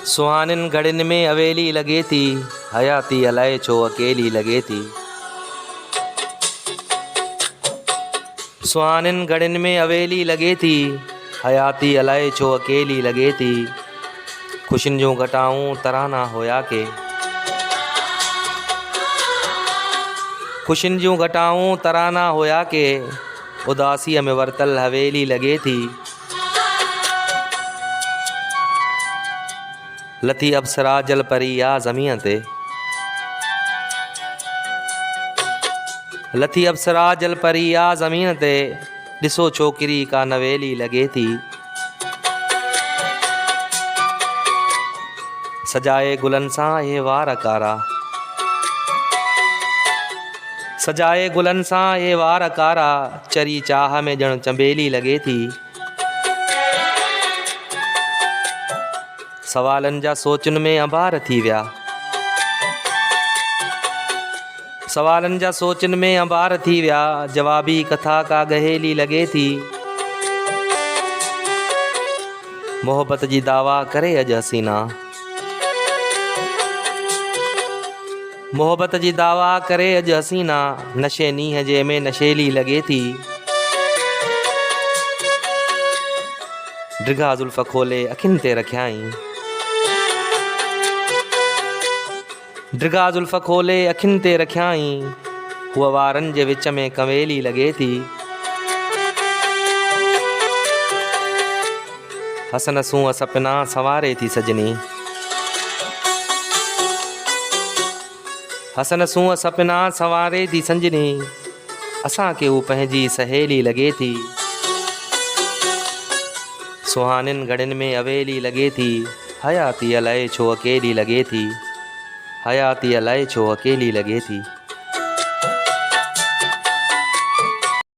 सुहानिन घड़िन में अवेली लगे थी, हयाती अलाए छो अकेली लगे थी। सुहानिन घड़िन में अवेली लगे थी, हयाती अलाए छो अकेली लगे थी। खुशिन जो घटाऊं तराना होया के, खुशिन जो घटाऊं तराना होया के। उदासी में वर्तल हवेली लगे थी। लथी अप्सरा जल परी या ज़मीन ते, लथी अप्सरा जल परी या ज़मीन ते। ॾिसो छोकिरी का नवेली लगे थी। सजाए गुलन सां ये वार कारा, सजाए गुलन सां ये वार कारा। चरी चाह में ॼण चंबेली लगे थी। सवालन जा सोचन में अंबार थी विया, सवालन जा सोचन में अंबार थी विया। जवाबी कथा का गहेली लगे थी। मोहब्बत जी दावा करे अज हसीना, मोहब्बत जी दावा करे अज हसीना। नशे नीह जे में नशेली लगे थी। ड्रिघा जुल्फ खोले अखिन ते रखियाई, ड्रिघा जुल्फ खोले अखिन ते रखियाई। हुआ वारन जे विच में कंवेली लगे थी। हसन सूं सपना सवारे थी सजनी, हसन सूं सपना सवारे थी संजनी। असां के हू पंहिंजी सहेली लगे थी। सुहानिन घड़िन में अवेली लगे थी, हयाती अलाए छो अकेली लगे थी। हयाती अलाए छो अकेली लगे थी।